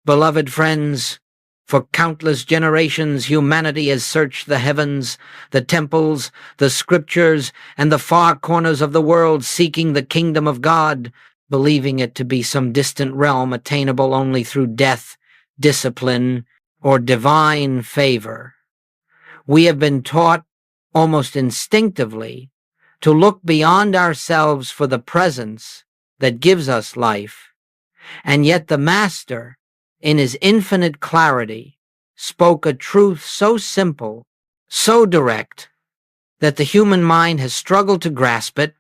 Beloved friends, for countless generations humanity has searched the heavens, the temples, the scriptures, and the far corners of the world seeking the kingdom of God, believing it to be some distant realm attainable only through death, discipline, or divine favor. We have been taught almost instinctively to look beyond ourselves for the presence that gives us life. And yet the Master, in his infinite clarity, spoke a truth so simple, so direct, that the human mind has struggled to grasp it.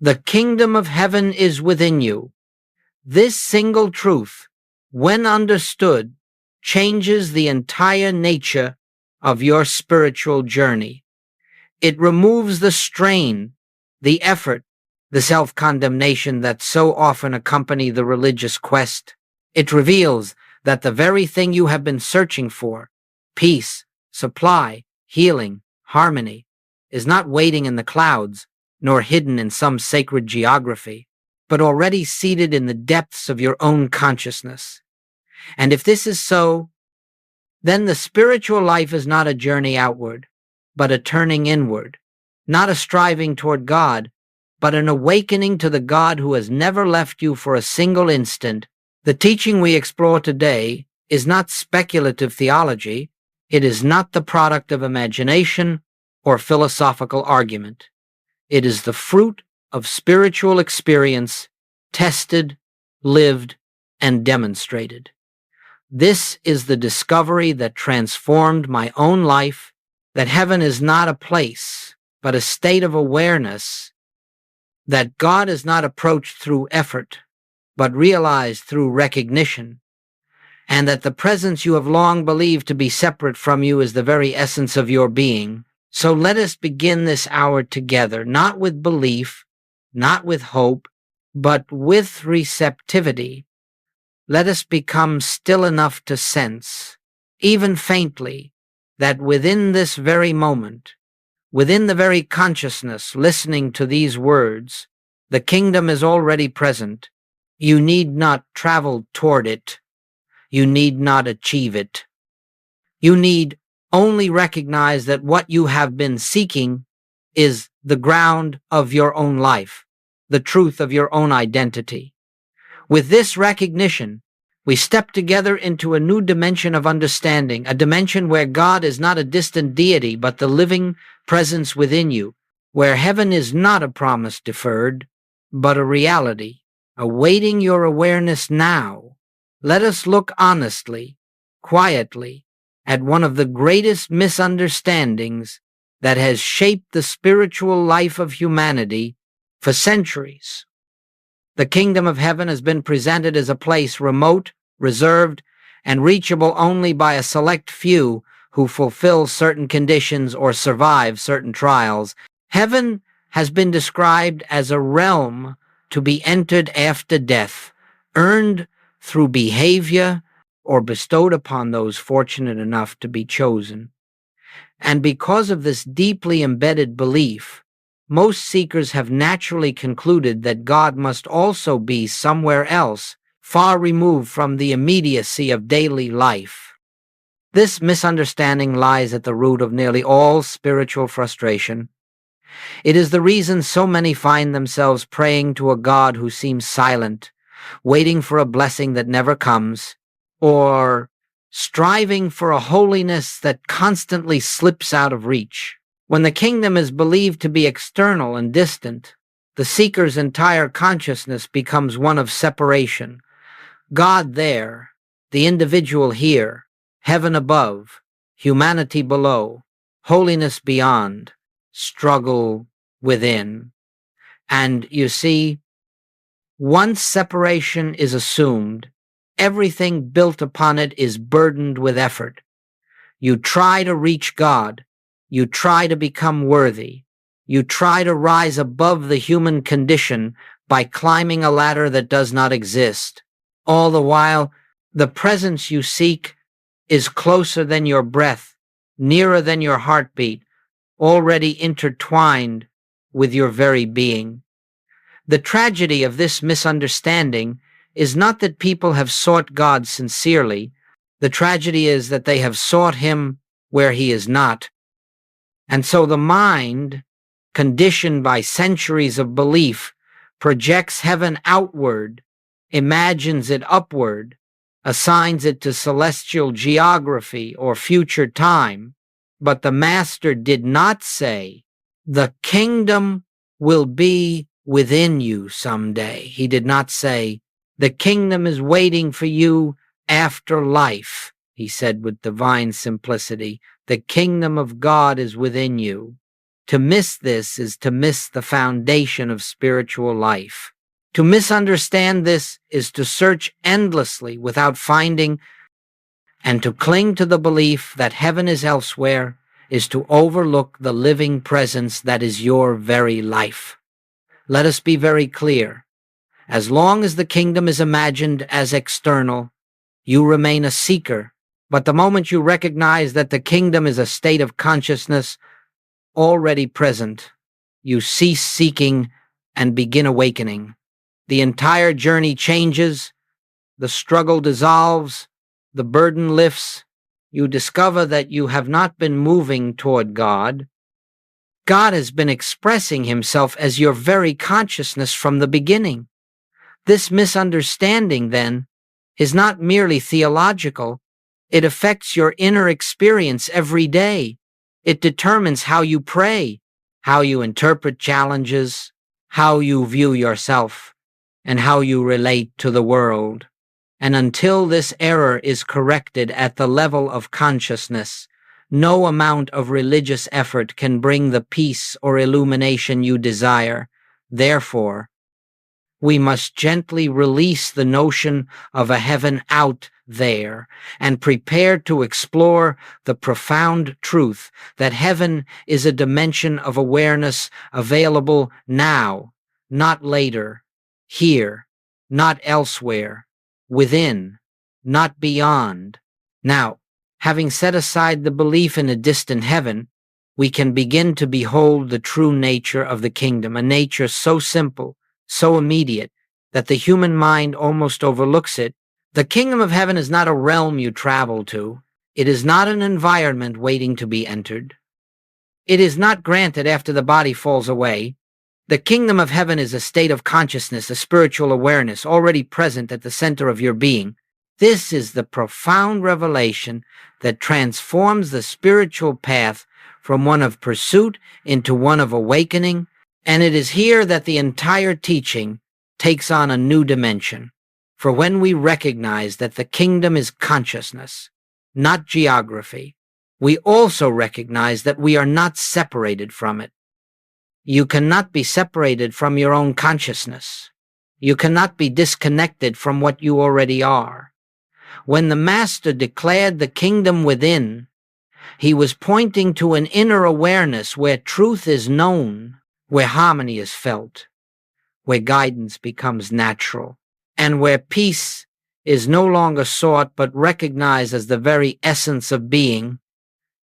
The kingdom of heaven is within you. This single truth, when understood, changes the entire nature of your spiritual journey. It removes the strain, the effort, the self-condemnation that so often accompany the religious quest. It reveals that the very thing you have been searching for, peace, supply, healing, harmony, is not waiting in the clouds, nor hidden in some sacred geography, but already seated in the depths of your own consciousness. And if this is so, then the spiritual life is not a journey outward, but a turning inward, not a striving toward God, but an awakening to the God who has never left you for a single instant. The teaching we explore today is not speculative theology. It is not the product of imagination or philosophical argument. It is the fruit of spiritual experience, tested, lived, and demonstrated. This is the discovery that transformed my own life, that heaven is not a place, but a state of awareness, that God is not approached through effort, but realized through recognition, and that the presence you have long believed to be separate from you is the very essence of your being. So let us begin this hour together, not with belief, not with hope, but with receptivity. Let us become still enough to sense, even faintly, that within this very moment, within the very consciousness listening to these words, the kingdom is already present. You need not travel toward it. You need not achieve it. You need only recognize that what you have been seeking is the ground of your own life, the truth of your own identity. With this recognition, we step together into a new dimension of understanding, a dimension where God is not a distant deity, but the living presence within you, where heaven is not a promise deferred, but a reality, awaiting your awareness now. Let us look honestly, quietly, at one of the greatest misunderstandings that has shaped the spiritual life of humanity for centuries. The kingdom of heaven has been presented as a place remote, reserved, and reachable only by a select few who fulfill certain conditions or survive certain trials. Heaven has been described as a realm to be entered after death, earned through behavior or bestowed upon those fortunate enough to be chosen. And because of this deeply embedded belief, most seekers have naturally concluded that God must also be somewhere else, far removed from the immediacy of daily life. This misunderstanding lies at the root of nearly all spiritual frustration. It is the reason so many find themselves praying to a God who seems silent, waiting for a blessing that never comes, or striving for a holiness that constantly slips out of reach. When the kingdom is believed to be external and distant, the seeker's entire consciousness becomes one of separation. God there, the individual here, heaven above, humanity below, holiness beyond, struggle within. And you see, once separation is assumed, everything built upon it is burdened with effort. You try to reach God. You try to become worthy. You try to rise above the human condition by climbing a ladder that does not exist. All the while, the presence you seek is closer than your breath, nearer than your heartbeat, already intertwined with your very being. The tragedy of this misunderstanding is not that people have sought God sincerely. The tragedy is that they have sought him where he is not. And so the mind, conditioned by centuries of belief, projects heaven outward, imagines it upward, assigns it to celestial geography or future time. But the Master did not say, "The kingdom will be within you someday." He did not say, "The kingdom is waiting for you after life." He said with divine simplicity, "The kingdom of God is within you." To miss this is to miss the foundation of spiritual life. To misunderstand this is to search endlessly without finding, and to cling to the belief that heaven is elsewhere is to overlook the living presence that is your very life. Let us be very clear. As long as the kingdom is imagined as external, you remain a seeker. But the moment you recognize that the kingdom is a state of consciousness already present, you cease seeking and begin awakening. The entire journey changes, the struggle dissolves, the burden lifts. You discover that you have not been moving toward God. God has been expressing himself as your very consciousness from the beginning. This misunderstanding, then, is not merely theological. It affects your inner experience every day. It determines how you pray, how you interpret challenges, how you view yourself, and how you relate to the world. And until this error is corrected at the level of consciousness, no amount of religious effort can bring the peace or illumination you desire. Therefore, we must gently release the notion of a heaven out there and prepare to explore the profound truth that heaven is a dimension of awareness available now, not later, here, not elsewhere, within, not beyond. Now, having set aside the belief in a distant heaven, we can begin to behold the true nature of the kingdom, a nature so simple, so immediate, that the human mind almost overlooks it. The kingdom of heaven is not a realm you travel to. It is not an environment waiting to be entered. It is not granted after the body falls away. The kingdom of heaven is a state of consciousness, a spiritual awareness already present at the center of your being. This is the profound revelation that transforms the spiritual path from one of pursuit into one of awakening, and it is here that the entire teaching takes on a new dimension. For when we recognize that the kingdom is consciousness, not geography, we also recognize that we are not separated from it. You cannot be separated from your own consciousness. You cannot be disconnected from what you already are. When the Master declared the kingdom within, he was pointing to an inner awareness where truth is known, where harmony is felt, where guidance becomes natural, and where peace is no longer sought but recognized as the very essence of being.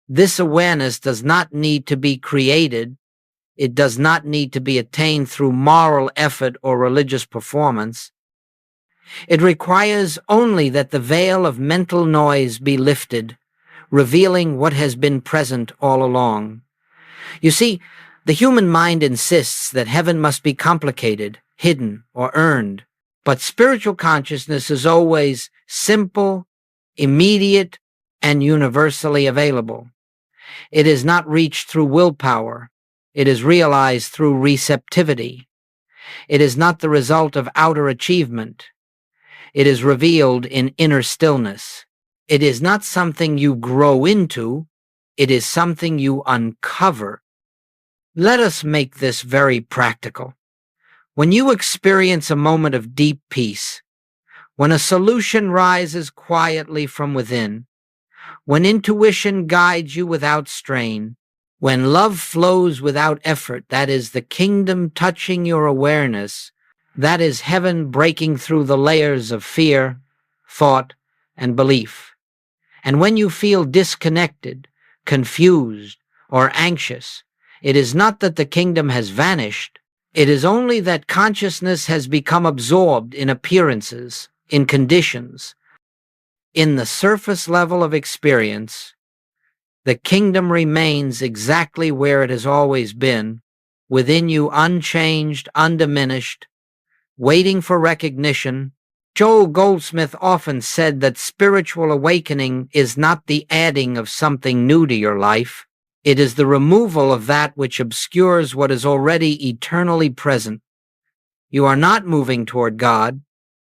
This awareness does not need to be created. It does not need to be attained through moral effort or religious performance. It requires only that the veil of mental noise be lifted, revealing what has been present all along. You see, the human mind insists that heaven must be complicated, hidden, or earned, but spiritual consciousness is always simple, immediate, and universally available. It is not reached through willpower. It is realized through receptivity. It is not the result of outer achievement. It is revealed in inner stillness. It is not something you grow into. It is something you uncover. Let us make this very practical. When you experience a moment of deep peace, when a solution rises quietly from within, when intuition guides you without strain, when love flows without effort, that is the kingdom touching your awareness, that is heaven breaking through the layers of fear, thought, and belief. And when you feel disconnected, confused, or anxious, it is not that the kingdom has vanished, It is only that consciousness has become absorbed in appearances, in conditions, in the surface level of experience. The kingdom remains exactly where it has always been, within you, unchanged, undiminished, waiting for recognition. Joel Goldsmith often said that spiritual awakening is not the adding of something new to your life. It is the removal of that which obscures what is already eternally present. You are not moving toward God.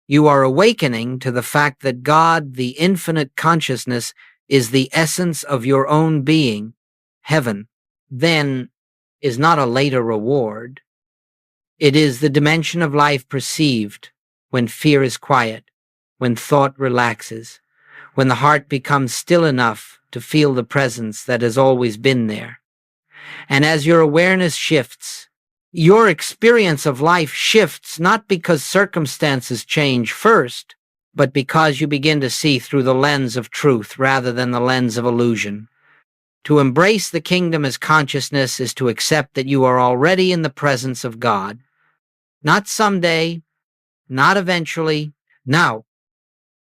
You are awakening to the fact that God, the infinite consciousness, is the essence of your own being. Heaven, then, is not a later reward. It is the dimension of life perceived when fear is quiet, when thought relaxes, when the heart becomes still enough to feel the presence that has always been there. And as your awareness shifts, your experience of life shifts not because circumstances change first, but because you begin to see through the lens of truth rather than the lens of illusion. To embrace the kingdom as consciousness is to accept that you are already in the presence of God. Not someday, not eventually, now.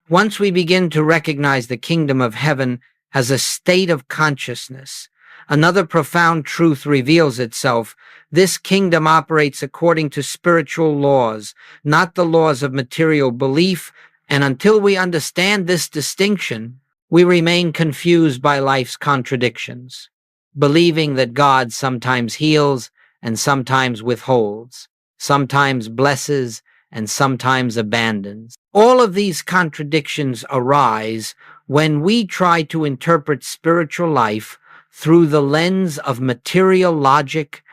Once we begin to recognize the kingdom of heaven as a state of consciousness, another profound truth reveals itself. This kingdom operates according to spiritual laws, not the laws of material belief, and until we understand this distinction, we remain confused by life's contradictions, believing that God sometimes heals and sometimes withholds, sometimes blesses and sometimes abandons. All of these contradictions arise when we try to interpret spiritual life through the lens of material logic.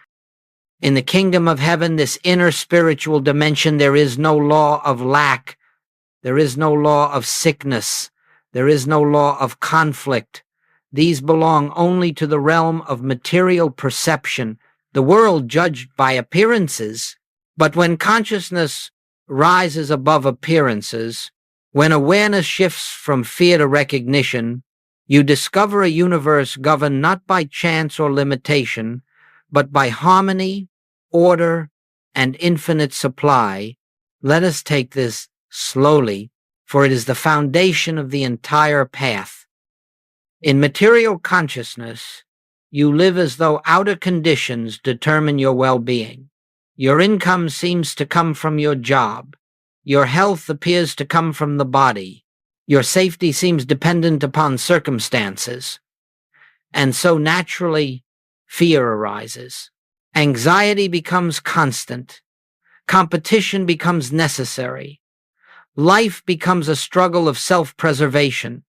In the kingdom of heaven, this inner spiritual dimension, there is no law of lack. There is no law of sickness. There is no law of conflict. These belong only to the realm of material perception, the world judged by appearances. But when consciousness rises above appearances, when awareness shifts from fear to recognition, you discover a universe governed not by chance or limitation, but by harmony, order, and infinite supply. Let us take this slowly, for it is the foundation of the entire path. In material consciousness, you live as though outer conditions determine your well-being. Your income seems to come from your job. Your health appears to come from the body. Your safety seems dependent upon circumstances. And so naturally, fear arises. Anxiety becomes constant. Competition becomes necessary. Life becomes a struggle of self-preservation.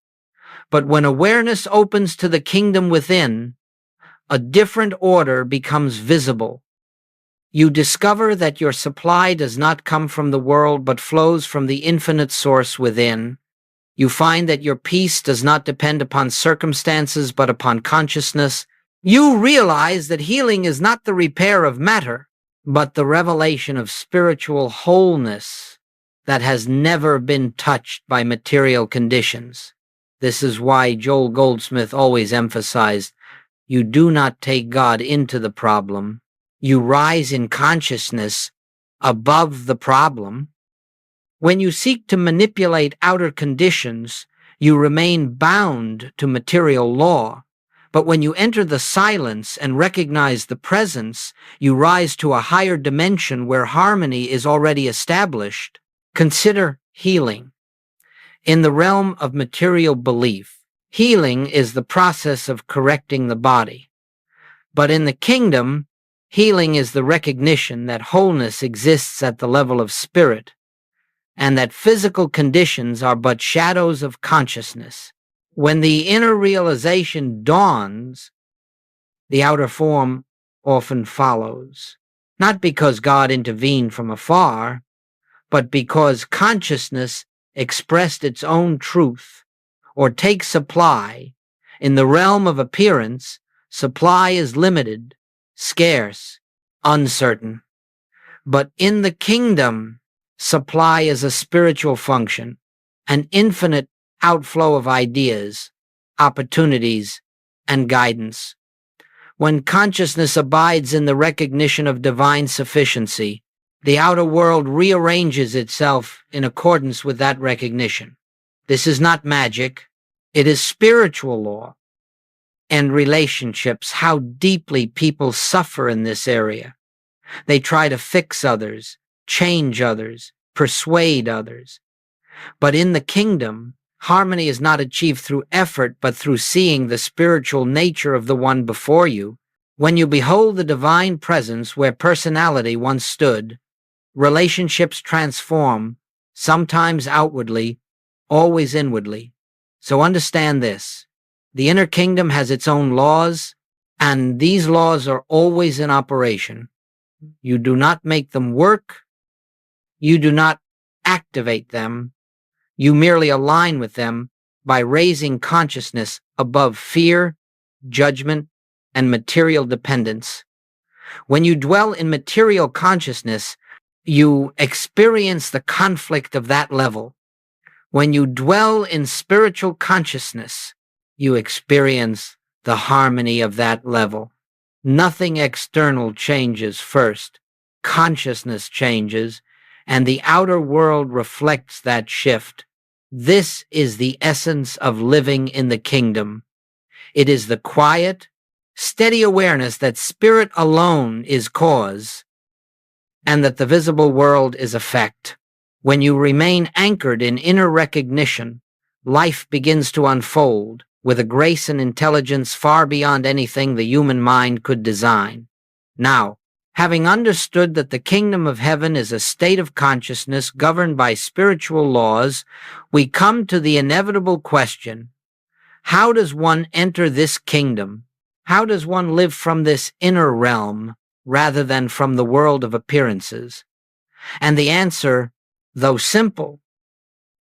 But when awareness opens to the kingdom within, a different order becomes visible. You discover that your supply does not come from the world but flows from the infinite source within. You find that your peace does not depend upon circumstances but upon consciousness. You realize that healing is not the repair of matter, but the revelation of spiritual wholeness that has never been touched by material conditions. This is why Joel Goldsmith always emphasized, you do not take God into the problem. You rise in consciousness above the problem. When you seek to manipulate outer conditions, you remain bound to material law. But when you enter the silence and recognize the presence, you rise to a higher dimension where harmony is already established. Consider healing. In the realm of material belief, healing is the process of correcting the body. But in the kingdom, healing is the recognition that wholeness exists at the level of spirit, and that physical conditions are but shadows of consciousness. When the inner realization dawns, the outer form often follows, not because God intervened from afar, but because consciousness expressed its own truth. Or take supply. In the realm of appearance, supply is limited, scarce, uncertain. But in the kingdom, supply is a spiritual function, an infinite outflow of ideas, opportunities, and guidance. When consciousness abides in the recognition of divine sufficiency, the outer world rearranges itself in accordance with that recognition. This is not magic. It is spiritual law. And relationships, how deeply people suffer in this area. They try to fix others, change others, persuade others. But in the kingdom, harmony is not achieved through effort, but through seeing the spiritual nature of the one before you. When you behold the divine presence where personality once stood, relationships transform, sometimes outwardly, always inwardly. So understand this. The inner kingdom has its own laws, and these laws are always in operation. You do not make them work. You do not activate them. You merely align with them by raising consciousness above fear, judgment, and material dependence. When you dwell in material consciousness, you experience the conflict of that level. When you dwell in spiritual consciousness, you experience the harmony of that level. Nothing external changes first. Consciousness changes, and the outer world reflects that shift. This is the essence of living in the kingdom. It is the quiet, steady awareness that spirit alone is cause, and that the visible world is effect. When you remain anchored in inner recognition, life begins to unfold with a grace and intelligence far beyond anything the human mind could design. Now, having understood that the kingdom of heaven is a state of consciousness governed by spiritual laws, we come to the inevitable question: how does one enter this kingdom? How does one live from this inner realm rather than from the world of appearances? And the answer, though simple,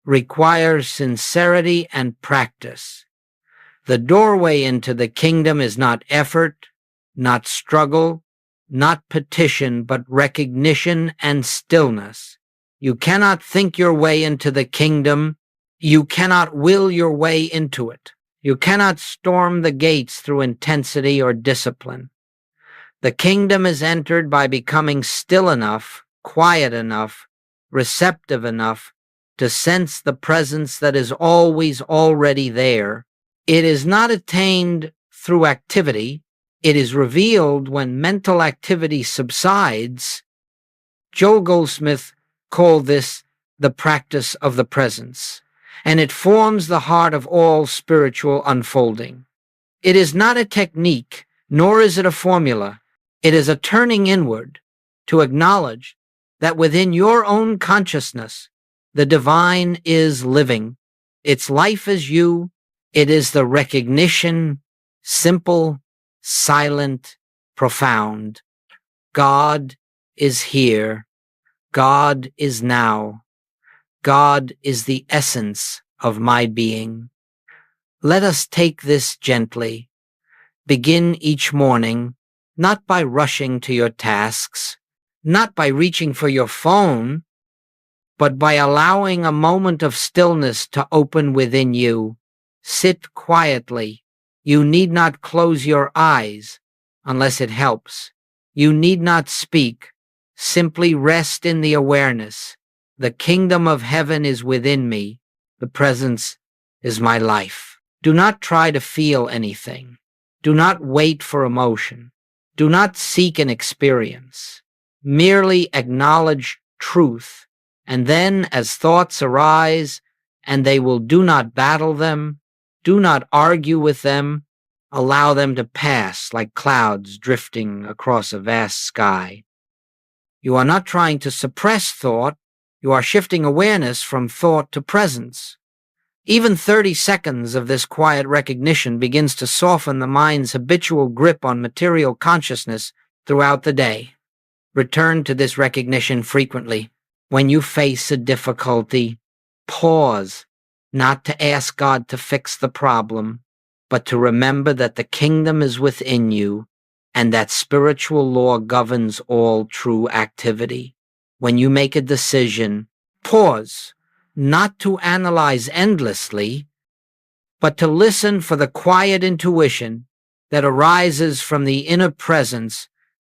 requires sincerity and practice. The doorway into the kingdom is not effort, not struggle, not petition, but recognition and stillness. You cannot think your way into the kingdom. You cannot will your way into it. You cannot storm the gates through intensity or discipline. The kingdom is entered by becoming still enough, quiet enough, receptive enough to sense the presence that is always already there. It is not attained through activity. It is revealed when mental activity subsides. Joel Goldsmith called this the practice of the presence, and it forms the heart of all spiritual unfolding. It is not a technique, nor is it a formula. It is a turning inward to acknowledge that within your own consciousness, the divine is living. Its life is you. It is the recognition, simple, silent, profound. God is here. God is now. God is the essence of my being. Let us take this gently. Begin each morning, not by rushing to your tasks, not by reaching for your phone, but by allowing a moment of stillness to open within you. Sit quietly. You need not close your eyes unless it helps. You need not speak. Simply rest in the awareness. The kingdom of heaven is within me. The presence is my life. Do not try to feel anything. Do not wait for emotion. Do not seek an experience. Merely acknowledge truth. And then, as thoughts arise, and do not battle them, do not argue with them, allow them to pass like clouds drifting across a vast sky. You are not trying to suppress thought. You are shifting awareness from thought to presence. Even 30 seconds of this quiet recognition begins to soften the mind's habitual grip on material consciousness throughout the day. Return to this recognition frequently. When you face a difficulty, pause, not to ask God to fix the problem, but to remember that the kingdom is within you and that spiritual law governs all true activity. When you make a decision, pause, not to analyze endlessly, but to listen for the quiet intuition that arises from the inner presence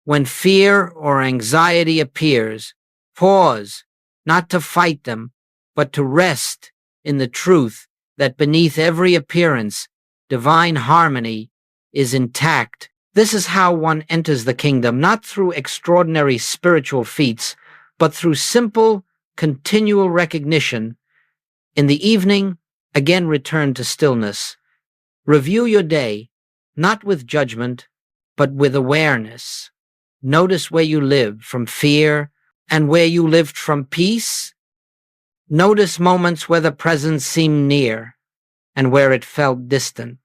when fear or anxiety appears. Pause, not to fight them, but to rest in the truth that beneath every appearance, divine harmony is intact. This is how one enters the kingdom, not through extraordinary spiritual feats, but through simple, continual recognition. In the evening, again return to stillness. Review your day, not with judgment, but with awareness. Notice where you lived from fear and where you lived from peace. Notice moments where the presence seemed near and where it felt distant.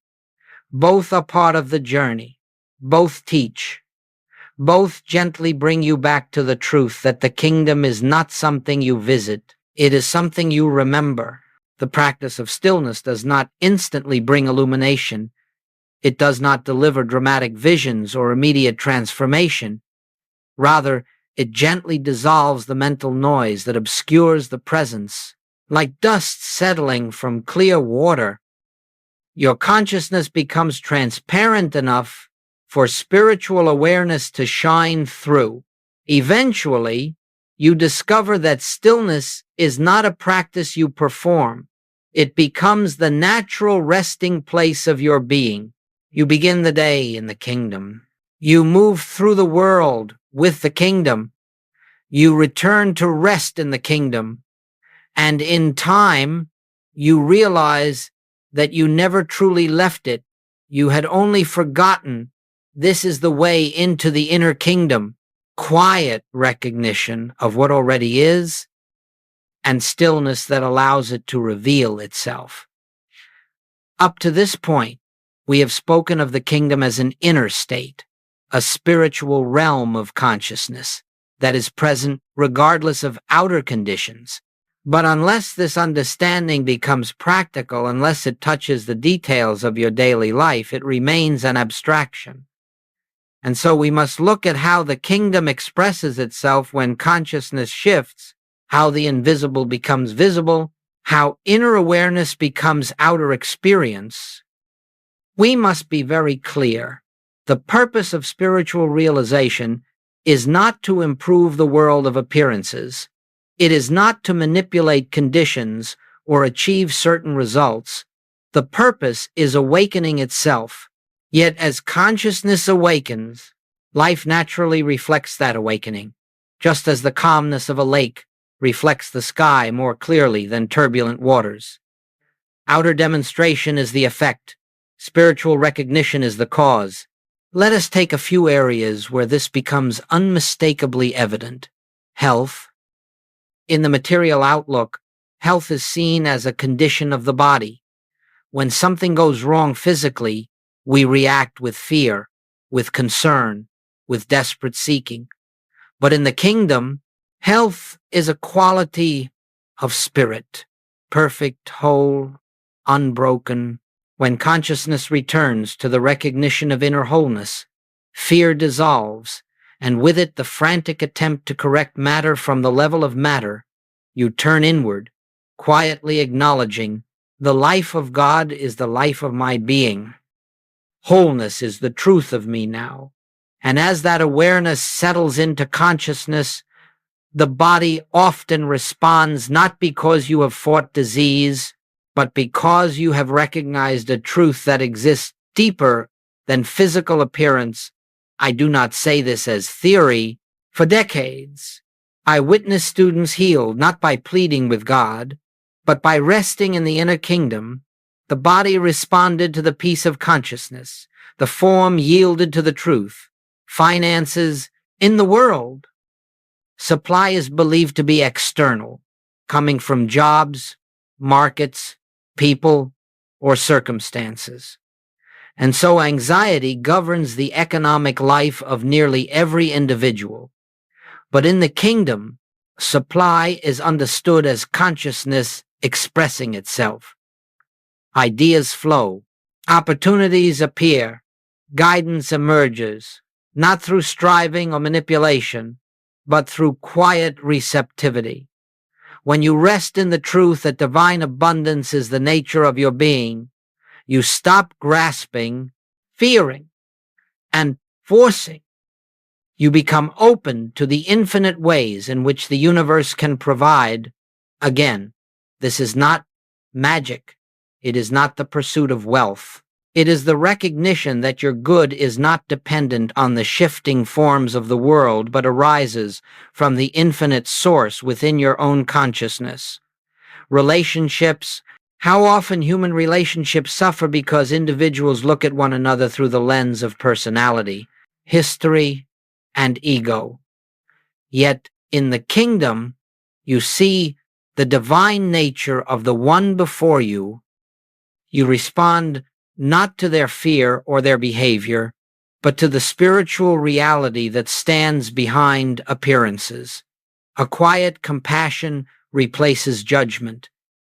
Both are part of the journey. Both teach. Both gently bring you back to the truth that the kingdom is not something you visit. It is something you remember. The practice of stillness does not instantly bring illumination. It does not deliver dramatic visions or immediate transformation. Rather, it gently dissolves the mental noise that obscures the presence. Like dust settling from clear water, your consciousness becomes transparent enough for spiritual awareness to shine through. Eventually, you discover that stillness is not a practice you perform. It becomes the natural resting place of your being. You begin the day in the kingdom. You move through the world with the kingdom. You return to rest in the kingdom. And in time, you realize that you never truly left it. You had only forgotten. This is the way into the inner kingdom. Quiet recognition of what already is, and stillness that allows it to reveal itself. Up to this point, we have spoken of the kingdom as an inner state, a spiritual realm of consciousness that is present regardless of outer conditions. But unless this understanding becomes practical, unless it touches the details of your daily life, it remains an abstraction. And so we must look at how the kingdom expresses itself when consciousness shifts, how the invisible becomes visible, how inner awareness becomes outer experience. We must be very clear. The purpose of spiritual realization is not to improve the world of appearances. It is not to manipulate conditions or achieve certain results. The purpose is awakening itself. Yet as consciousness awakens, life naturally reflects that awakening, just as the calmness of a lake reflects the sky more clearly than turbulent waters. Outer demonstration is the effect. Spiritual recognition is the cause. Let us take a few areas where this becomes unmistakably evident. Health. In the material outlook, health is seen as a condition of the body. When something goes wrong physically, we react with fear, with concern, with desperate seeking. But in the kingdom, health is a quality of spirit, perfect, whole, unbroken. When consciousness returns to the recognition of inner wholeness, fear dissolves, and with it the frantic attempt to correct matter from the level of matter. You turn inward, quietly acknowledging, the life of God is the life of my being. Wholeness is the truth of me now. And as that awareness settles into consciousness, the body often responds not because you have fought disease, but because you have recognized a truth that exists deeper than physical appearance. I do not say this as theory. For decades, I witnessed students healed not by pleading with God, but by resting in the inner kingdom. The body responded to the peace of consciousness. The form yielded to the truth. Finances in the world. Supply is believed to be external, coming from jobs, markets, people, or circumstances. And so anxiety governs the economic life of nearly every individual. But in the kingdom, supply is understood as consciousness expressing itself. Ideas flow, opportunities appear, guidance emerges, not through striving or manipulation, but through quiet receptivity. When you rest in the truth that divine abundance is the nature of your being, you stop grasping, fearing, and forcing. You become open to the infinite ways in which the universe can provide. Again, this is not magic. It is not the pursuit of wealth. It is the recognition that your good is not dependent on the shifting forms of the world, but arises from the infinite source within your own consciousness. Relationships. How often human relationships suffer because individuals look at one another through the lens of personality, history, and ego. Yet in the kingdom, you see the divine nature of the one before you. You respond not to their fear or their behavior, but to the spiritual reality that stands behind appearances. A quiet compassion replaces judgment.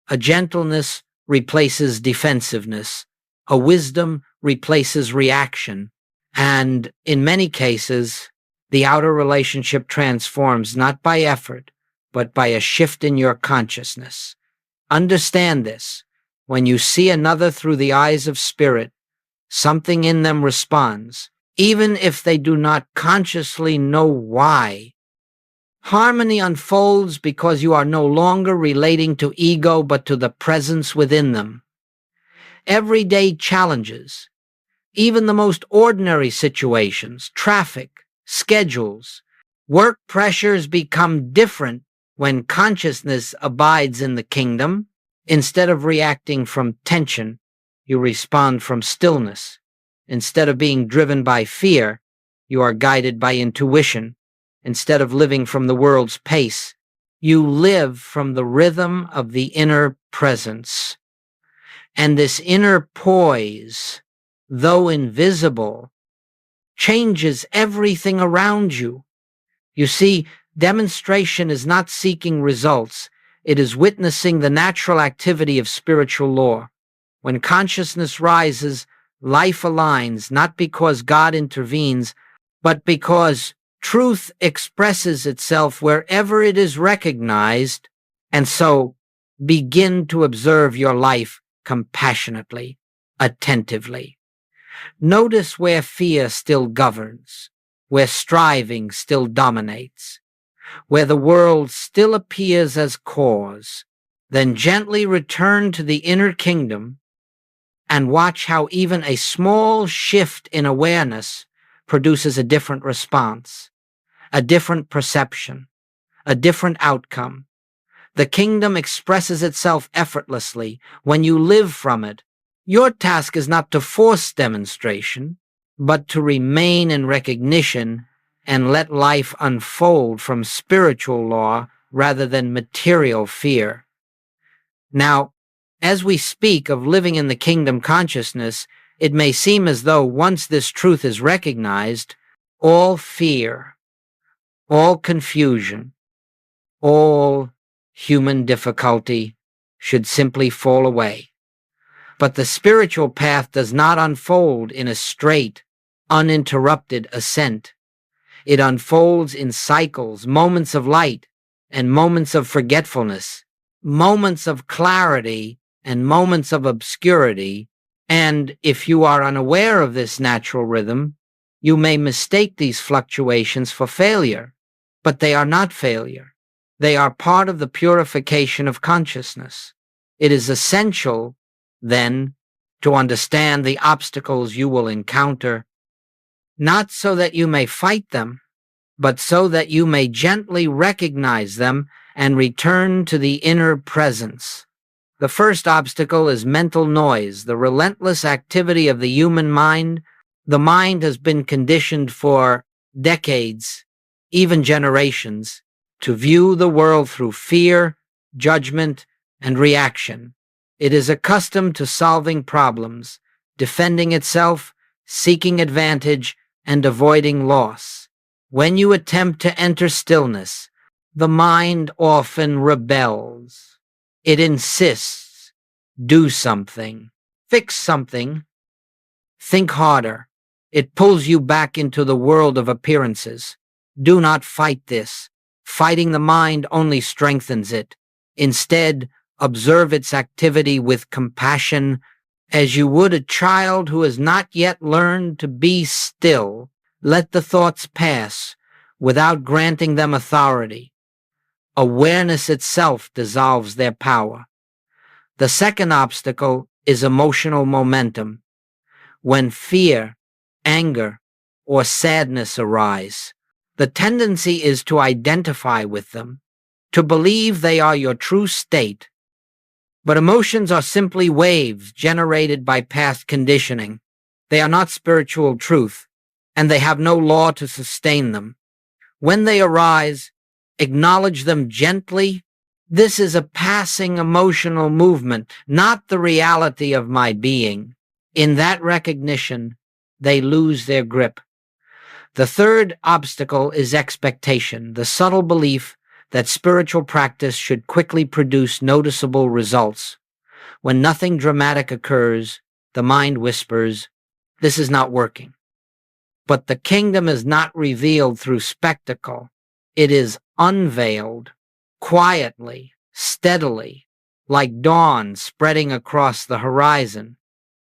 A gentleness replaces defensiveness. A wisdom replaces reaction. And in many cases, the outer relationship transforms not by effort, but by a shift in your consciousness. Understand this. When you see another through the eyes of spirit, something in them responds, even if they do not consciously know why. Harmony unfolds because you are no longer relating to ego but to the presence within them. Everyday challenges, even the most ordinary situations, traffic, schedules, work pressures become different when consciousness abides in the kingdom. Instead of reacting from tension, you respond from stillness. Instead of being driven by fear, you are guided by intuition. Instead of living from the world's pace, you live from the rhythm of the inner presence. And this inner poise, though invisible, changes everything around you. You see, demonstration is not seeking results. It is witnessing the natural activity of spiritual law. When consciousness rises, life aligns, not because God intervenes, but because truth expresses itself wherever it is recognized, and so begin to observe your life compassionately, attentively. Notice where fear still governs, where striving still dominates, where the world still appears as cause. Then gently return to the inner kingdom and watch how even a small shift in awareness produces a different response, a different perception, a different outcome. The kingdom expresses itself effortlessly when you live from it. Your task is not to force demonstration, but to remain in recognition and let life unfold from spiritual law rather than material fear. Now, as we speak of living in the kingdom consciousness, it may seem as though once this truth is recognized, all fear, all confusion, all human difficulty should simply fall away. But the spiritual path does not unfold in a straight, uninterrupted ascent. It unfolds in cycles, moments of light and moments of forgetfulness, moments of clarity and moments of obscurity. And if you are unaware of this natural rhythm, you may mistake these fluctuations for failure. But they are not failure. They are part of the purification of consciousness. It is essential, then, to understand the obstacles you will encounter, not so that you may fight them, but so that you may gently recognize them and return to the inner presence. The first obstacle is mental noise, the relentless activity of the human mind. The mind has been conditioned for decades, even generations, to view the world through fear, judgment, and reaction. It is accustomed to solving problems, defending itself, seeking advantage, and avoiding loss. When you attempt to enter stillness, the mind often rebels. It insists, do something, fix something, think harder. It pulls you back into the world of appearances. Do not fight this. Fighting the mind only strengthens it. Instead, observe its activity with compassion, As you would a child who has not yet learned to be still, let the thoughts pass without granting them authority. Awareness itself dissolves their power. The second obstacle is emotional momentum. When fear, anger, or sadness arise, the tendency is to identify with them, to believe they are your true state. But emotions are simply waves generated by past conditioning. They are not spiritual truth, and they have no law to sustain them. When they arise, acknowledge them gently. This is a passing emotional movement, not the reality of my being. In that recognition, they lose their grip. The third obstacle is expectation, the subtle belief that spiritual practice should quickly produce noticeable results. When nothing dramatic occurs, the mind whispers, "This is not working." But the kingdom is not revealed through spectacle. It is unveiled, quietly, steadily, like dawn spreading across the horizon.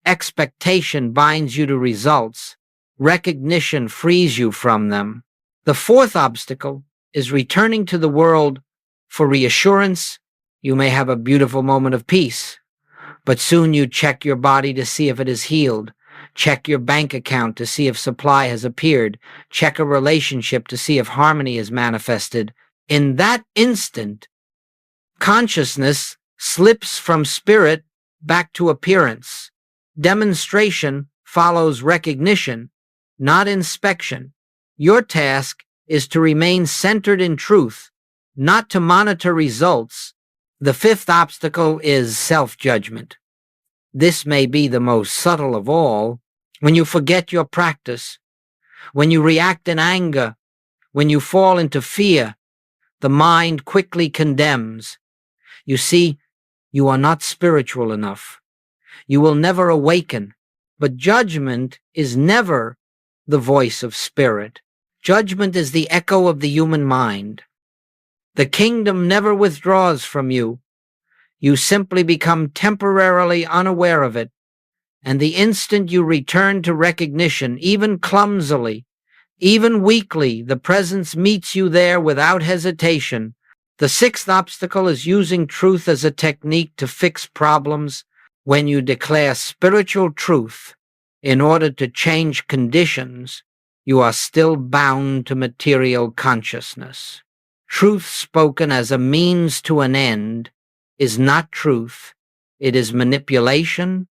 Expectation binds you to results. Recognition frees you from them. The fourth obstacle is returning to the world for reassurance. You may have a beautiful moment of peace, but soon you check your body to see if it is healed. Check your bank account to see if supply has appeared. Check a relationship to see if harmony is manifested. In that instant, consciousness slips from spirit back to appearance. Demonstration follows recognition, not inspection. Your task is to remain centered in truth, not to monitor results. The fifth obstacle is self-judgment. This may be the most subtle of all. When you forget your practice, when you react in anger, when you fall into fear, the mind quickly condemns. You see, you are not spiritual enough. You will never awaken. But judgment is never the voice of spirit. Judgment is the echo of the human mind. The kingdom never withdraws from you. You simply become temporarily unaware of it. And the instant you return to recognition, even clumsily, even weakly, the presence meets you there without hesitation. The sixth obstacle is using truth as a technique to fix problems. When you declare spiritual truth in order to change conditions, you are still bound to material consciousness. Truth spoken as a means to an end is not truth. It is manipulation.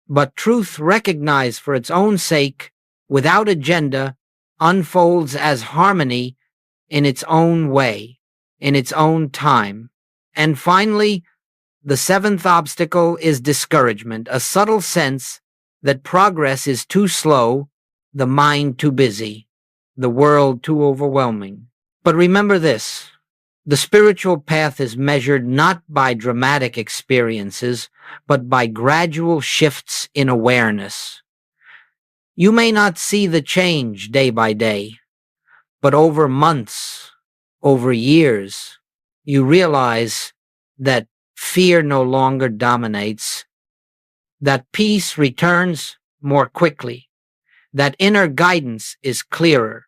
But truth recognized for its own sake, without agenda, unfolds as harmony in its own way, in its own time. And finally, the seventh obstacle is discouragement, a subtle sense that progress is too slow, the mind too busy, the world too overwhelming. But remember this, the spiritual path is measured not by dramatic experiences, but by gradual shifts in awareness. You may not see the change day by day, but over months, over years, you realize that fear no longer dominates, that peace returns more quickly, that inner guidance is clearer,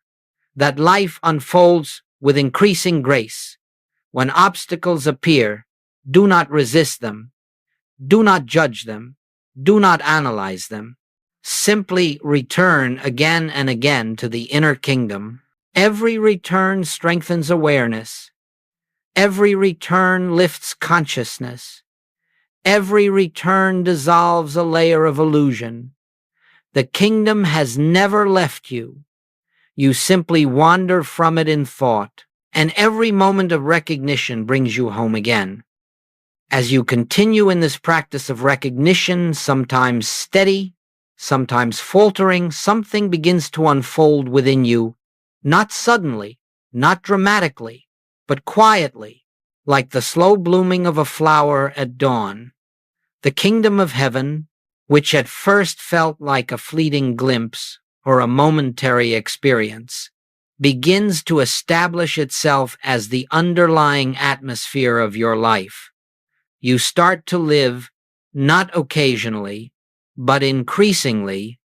that life unfolds with increasing grace. When obstacles appear, do not resist them, do not judge them, do not analyze them. Simply return again and again to the inner kingdom. Every return strengthens awareness. Every return lifts consciousness. Every return dissolves a layer of illusion. The kingdom has never left you. You simply wander from it in thought, and every moment of recognition brings you home again. As you continue in this practice of recognition, sometimes steady, sometimes faltering, something begins to unfold within you, not suddenly, not dramatically, but quietly, like the slow blooming of a flower at dawn. The kingdom of heaven, which at first felt like a fleeting glimpse or a momentary experience, begins to establish itself as the underlying atmosphere of your life. You start to live, not occasionally, but increasingly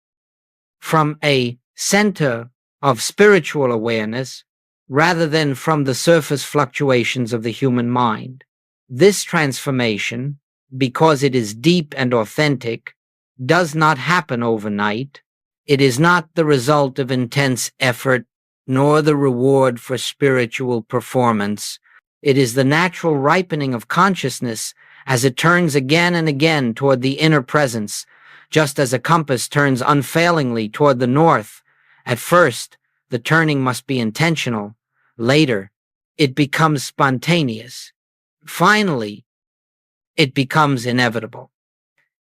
from a center of spiritual awareness rather than from the surface fluctuations of the human mind. This transformation, because it is deep and authentic, does not happen overnight. It is not the result of intense effort nor the reward for spiritual performance. It is the natural ripening of consciousness as it turns again and again toward the inner presence, just as a compass turns unfailingly toward the north. At first, the turning must be intentional. Later, it becomes spontaneous. Finally, it becomes inevitable.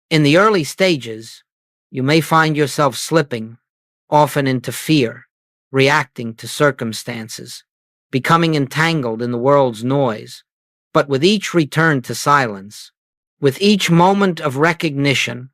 In the early stages, you may find yourself slipping, often into fear, reacting to circumstances, becoming entangled in the world's noise. But with each return to silence, with each moment of recognition,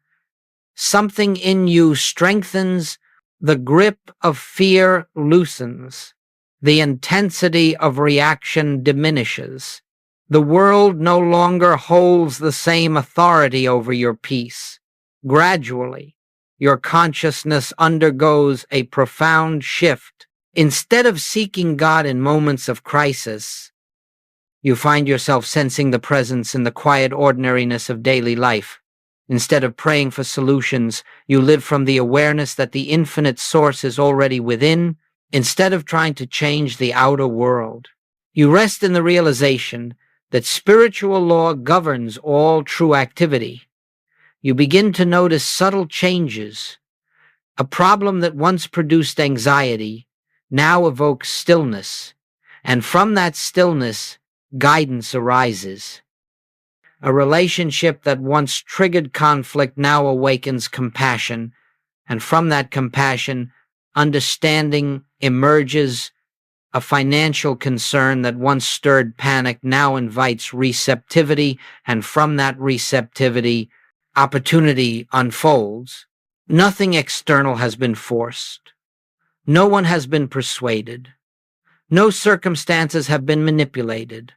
something in you strengthens, the grip of fear loosens, the intensity of reaction diminishes. The world no longer holds the same authority over your peace. Gradually, your consciousness undergoes a profound shift. Instead of seeking God in moments of crisis, you find yourself sensing the presence in the quiet ordinariness of daily life. Instead of praying for solutions, you live from the awareness that the infinite source is already within. Instead of trying to change the outer world, you rest in the realization that spiritual law governs all true activity. You begin to notice subtle changes. A problem that once produced anxiety now evokes stillness, and from that stillness, guidance arises. A relationship that once triggered conflict now awakens compassion, and from that compassion, understanding emerges. A financial concern that once stirred panic now invites receptivity, and from that receptivity, opportunity unfolds. Nothing external has been forced. No one has been persuaded. No circumstances have been manipulated.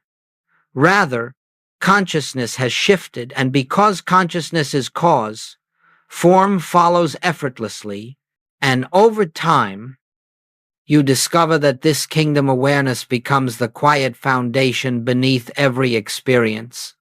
Rather, consciousness has shifted, and because consciousness is cause, form follows effortlessly, and over time, you discover that this kingdom awareness becomes the quiet foundation beneath every experience.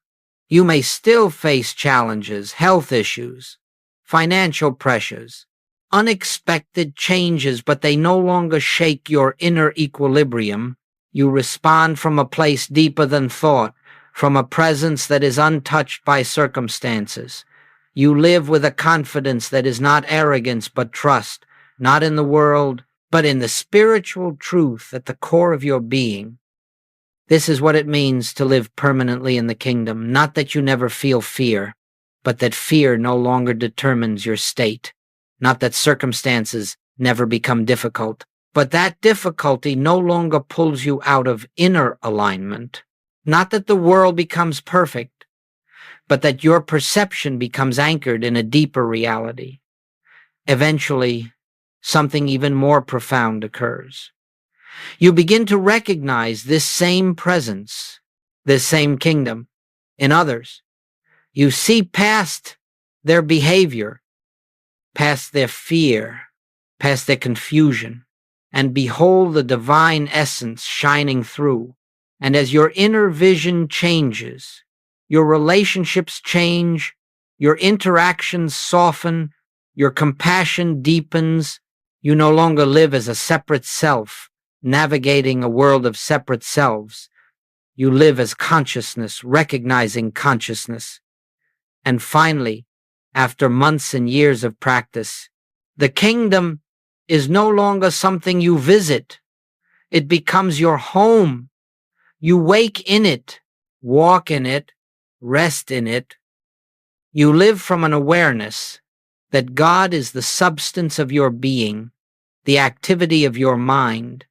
You may still face challenges, health issues, financial pressures, unexpected changes, but they no longer shake your inner equilibrium. You respond from a place deeper than thought, from a presence that is untouched by circumstances. You live with a confidence that is not arrogance but trust, not in the world, but in the spiritual truth at the core of your being. This is what it means to live permanently in the kingdom, not that you never feel fear, but that fear no longer determines your state, not that circumstances never become difficult, but that difficulty no longer pulls you out of inner alignment, not that the world becomes perfect, but that your perception becomes anchored in a deeper reality. Eventually, something even more profound occurs. You begin to recognize this same presence, this same kingdom, in others. You see past their behavior, past their fear, past their confusion, and behold the divine essence shining through. And as your inner vision changes, your relationships change, your interactions soften, your compassion deepens. You no longer live as a separate self, navigating a world of separate selves. You live as consciousness, recognizing consciousness. And finally, after months and years of practice, the kingdom is no longer something you visit. It becomes your home. You wake in it, walk in it, rest in it. You live from an awareness that God is the substance of your being, the activity of your mind,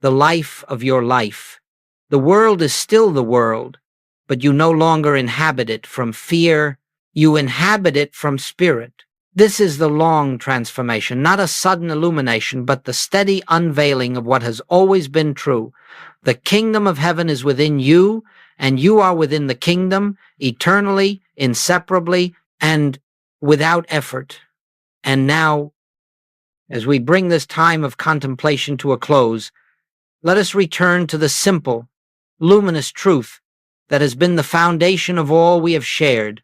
the life of your life. The world is still the world, but you no longer inhabit it from fear. You inhabit it from spirit. This is the long transformation, not a sudden illumination, but the steady unveiling of what has always been true. The kingdom of heaven is within you, and you are within the kingdom, eternally, inseparably, and without effort. And now, as we bring this time of contemplation to a close, let us return to the simple, luminous truth that has been the foundation of all we have shared.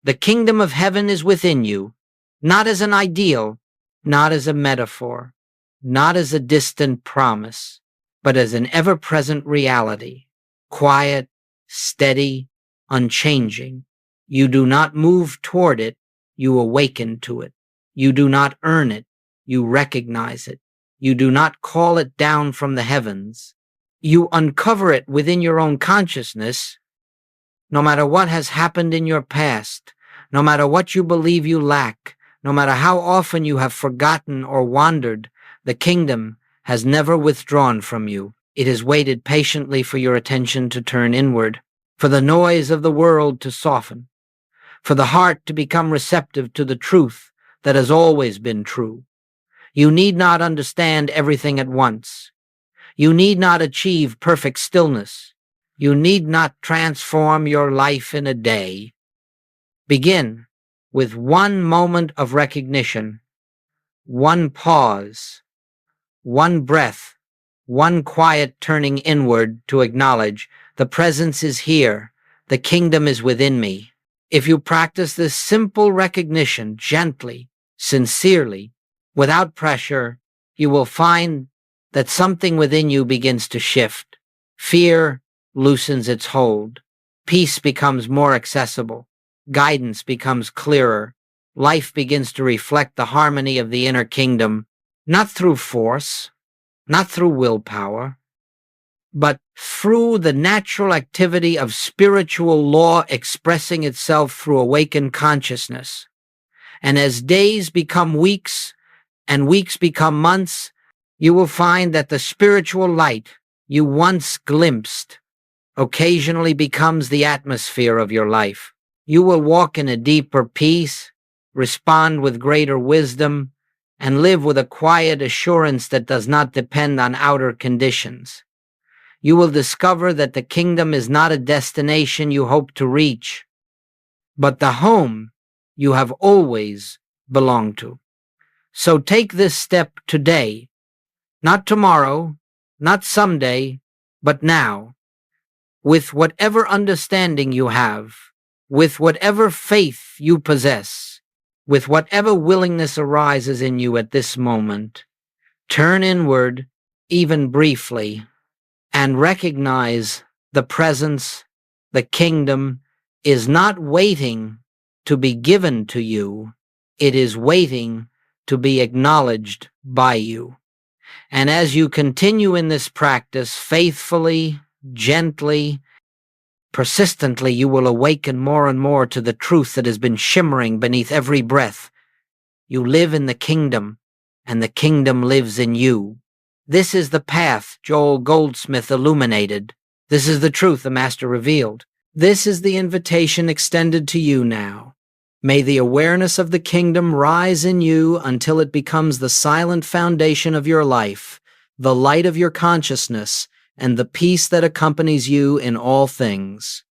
The kingdom of heaven is within you, not as an ideal, not as a metaphor, not as a distant promise, but as an ever-present reality, quiet, steady, unchanging. You do not move toward it, you awaken to it. You do not earn it, you recognize it. You do not call it down from the heavens. You uncover it within your own consciousness. No matter what has happened in your past, no matter what you believe you lack, no matter how often you have forgotten or wandered, the kingdom has never withdrawn from you. It has waited patiently for your attention to turn inward, for the noise of the world to soften, for the heart to become receptive to the truth that has always been true. You need not understand everything at once. You need not achieve perfect stillness. You need not transform your life in a day. Begin with one moment of recognition, one pause, one breath, one quiet turning inward to acknowledge the presence is here, the kingdom is within me. If you practice this simple recognition gently, sincerely, without pressure, you will find that something within you begins to shift. Fear loosens its hold. Peace becomes more accessible. Guidance becomes clearer. Life begins to reflect the harmony of the inner kingdom, not through force, not through willpower, but through the natural activity of spiritual law expressing itself through awakened consciousness. And as days become weeks and weeks become months, you will find that the spiritual light you once glimpsed occasionally becomes the atmosphere of your life. You will walk in a deeper peace, respond with greater wisdom, and live with a quiet assurance that does not depend on outer conditions. You will discover that the kingdom is not a destination you hope to reach, but the home you have always belonged to. So take this step today, not tomorrow, not someday, but now, with whatever understanding you have, with whatever faith you possess, with whatever willingness arises in you at this moment. Turn inward, even briefly, and recognize the presence, the kingdom, is not waiting to be given to you. It is waiting to be acknowledged by you. And as you continue in this practice, faithfully, gently, persistently, you will awaken more and more to the truth that has been shimmering beneath every breath. You live in the kingdom, and the kingdom lives in you. This is the path Joel Goldsmith illuminated. This is the truth the Master revealed. This is the invitation extended to you now. May the awareness of the kingdom rise in you until it becomes the silent foundation of your life, the light of your consciousness, and the peace that accompanies you in all things.